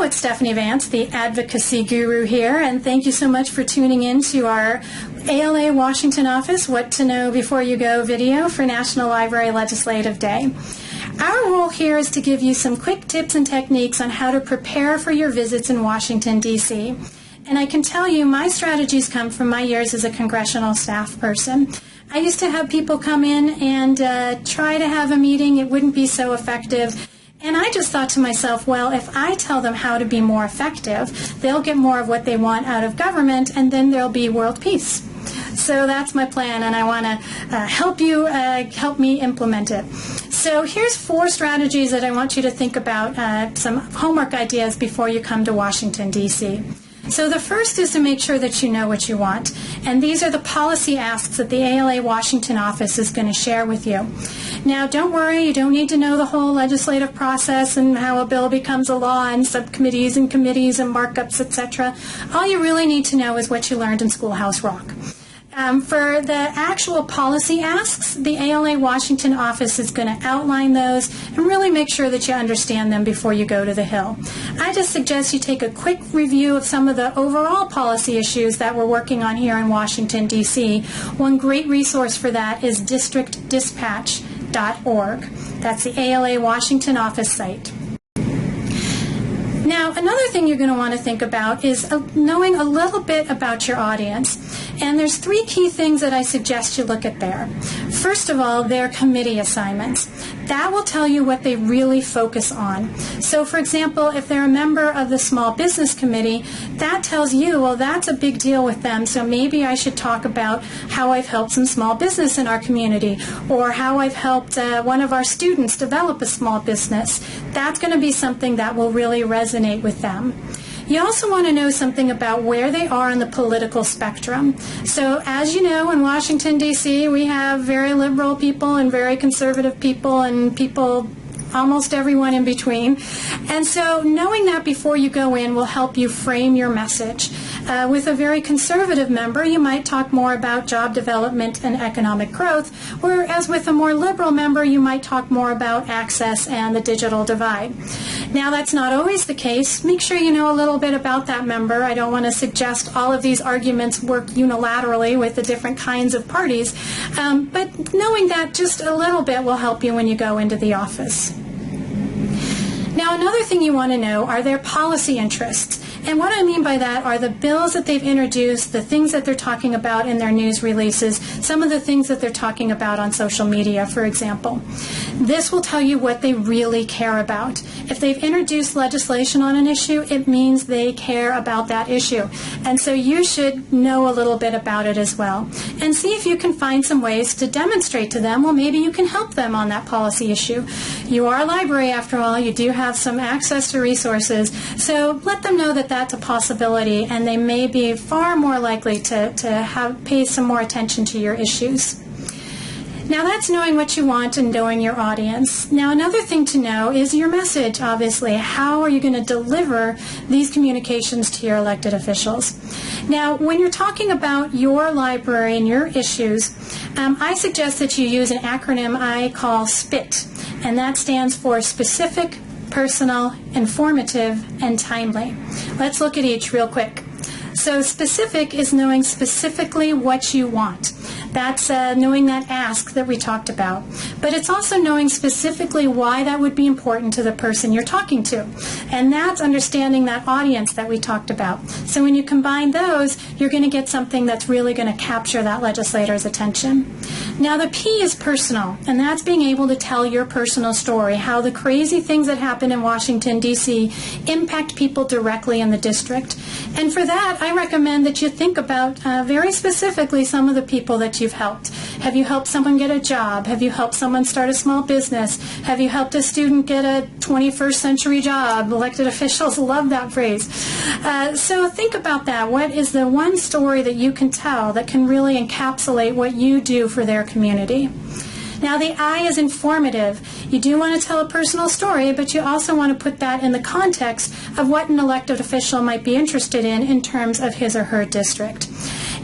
it's Stephanie Vance, the Advocacy Guru here, and thank you so much for tuning in to our ALA Washington office What to Know Before You Go video for National Library Legislative Day. Our role here is to give you some quick tips and techniques on how to prepare for your visits in Washington, D.C. And I can tell you my strategies come from my years as a congressional staff person. I used to have people come in and try to have a meeting. It wouldn't be so effective. And I just thought to myself, well, if I tell them how to be more effective, they'll get more of what they want out of government, and then there'll be world peace. So that's my plan, and I want to help you help me implement it. So here's 4 strategies that I want you to think about, some homework ideas before you come to Washington, D.C. So the first is to make sure that you know what you want. And these are the policy asks that the ALA Washington office is going to share with you. Now, don't worry, you don't need to know the whole legislative process and how a bill becomes a law and subcommittees and committees and markups, etc. All you really need to know is what you learned in Schoolhouse Rock. For the actual policy asks, the ALA Washington office is going to outline those and really make sure that you understand them before you go to the Hill. I just suggest you take a quick review of some of the overall policy issues that we're working on here in Washington, D.C. One great resource for that is districtdispatch.org. That's the ALA Washington office site. Now, another thing you're going to want to think about is knowing a little bit about your audience. And there's 3 key things that I suggest you look at there. First of all, their committee assignments. That will tell you what they really focus on. So, for example, if they're a member of the Small Business Committee, that tells you, well, that's a big deal with them, so maybe I should talk about how I've helped some small business in our community, or how I've helped one of our students develop a small business. That's going to be something that will really resonate with them. You also want to know something about where they are on the political spectrum. So as you know, in Washington, D.C., we have very liberal people and very conservative people and people almost everyone in between. And so knowing that before you go in will help you frame your message. With a very conservative member, you might talk more about job development and economic growth, whereas with a more liberal member, you might talk more about access and the digital divide. Now, that's not always the case. Make sure you know a little bit about that member. I don't want to suggest all of these arguments work unilaterally with the different kinds of parties, but knowing that just a little bit will help you when you go into the office. Now, another thing you want to know are their policy interests. And what I mean by that are the bills that they've introduced, the things that they're talking about in their news releases, some of the things that they're talking about on social media, for example. This will tell you what they really care about. If they've introduced legislation on an issue, it means they care about that issue. And so you should know a little bit about it as well. And see if you can find some ways to demonstrate to them, well, maybe you can help them on that policy issue. You are a library, after all. You do have some access to resources. So let them know that that's a possibility, and they may be far more likely to pay some more attention to your issues. Now, that's knowing what you want and knowing your audience. Now, another thing to know is your message, obviously. How are you going to deliver these communications to your elected officials? Now, when you're talking about your library and your issues, I suggest that you use an acronym I call SPIT, and that stands for Specific, Personal, Informative, and Timely. Let's look at each real quick. So specific is knowing specifically what you want. That's knowing that ask that we talked about. But it's also knowing specifically why that would be important to the person you're talking to. And that's understanding that audience that we talked about. So when you combine those, you're going to get something that's really going to capture that legislator's attention. Now, the P is personal, and that's being able to tell your personal story, how the crazy things that happen in Washington, D.C. impact people directly in the district. And for that, I recommend that you think about very specifically some of the people that you've helped. Have you helped someone get a job? Have you helped someone start a small business? Have you helped a student get a 21st century job? Elected officials love that phrase. So think about that. What is the one story that you can tell that can really encapsulate what you do for their community? Now, the I is informative. You do want to tell a personal story, but you also want to put that in the context of what an elected official might be interested in terms of his or her district.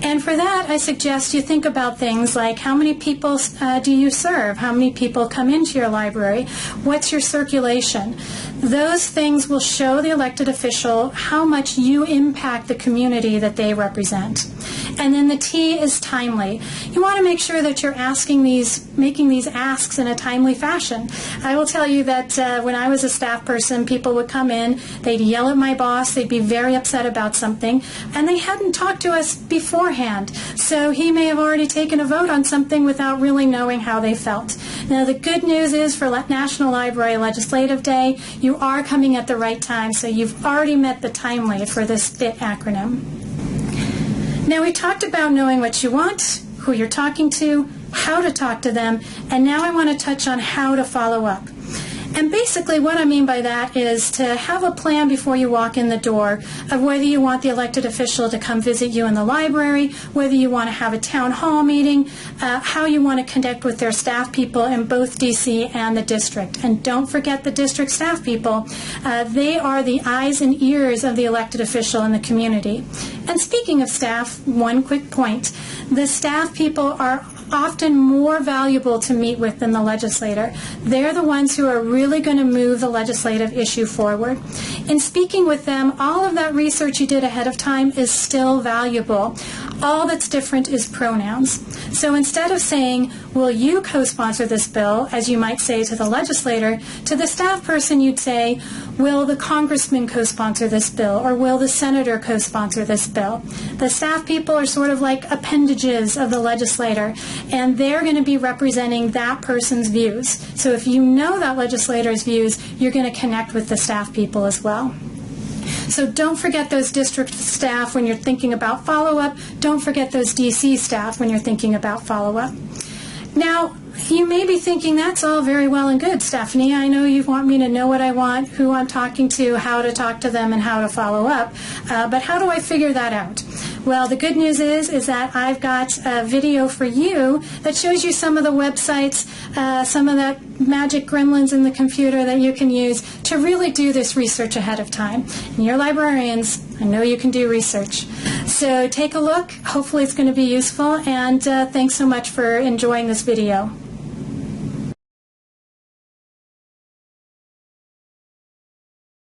And for that, I suggest you think about things like how many people do you serve? How many people come into your library? What's your circulation? Those things will show the elected official how much you impact the community that they represent. And then the T is timely. You want to make sure that you're making these asks in a timely fashion. I will tell you that when I was a staff person, people would come in, they'd yell at my boss, they'd be very upset about something, and they hadn't talked to us beforehand. So he may have already taken a vote on something without really knowing how they felt. Now, the good news is for National Library Legislative Day, you are coming at the right time, so you've already met the timely for this FIT acronym. Now, we talked about knowing what you want, who you're talking to, how to talk to them, and now I want to touch on how to follow up. And basically what I mean by that is to have a plan before you walk in the door of whether you want the elected official to come visit you in the library, whether you want to have a town hall meeting, how you want to connect with their staff people in both DC and the district. And don't forget the district staff people. They are the eyes and ears of the elected official in the community. And speaking of staff, one quick point. The staff people are often more valuable to meet with than the legislator. They're the ones who are really going to move the legislative issue forward. In speaking with them, all of that research you did ahead of time is still valuable. All that's different is pronouns. So instead of saying, will you co-sponsor this bill, as you might say to the legislator, to the staff person you'd say, will the congressman co-sponsor this bill, or will the senator co-sponsor this bill? The staff people are sort of like appendages of the legislator, and they're going to be representing that person's views. So if you know that legislator's views, you're going to connect with the staff people as well. So don't forget those district staff when you're thinking about follow-up. Don't forget those DC staff when you're thinking about follow-up. Now, you may be thinking, that's all very well and good, Stephanie. I know you want me to know what I want, who I'm talking to, how to talk to them, and how to follow up. But how do I figure that out? Well, the good news is that I've got a video for you that shows you some of the websites, some of the magic gremlins in the computer that you can use to really do this research ahead of time. And you're librarians, I know you can do research. So take a look. Hopefully it's going to be useful, and thanks so much for enjoying this video.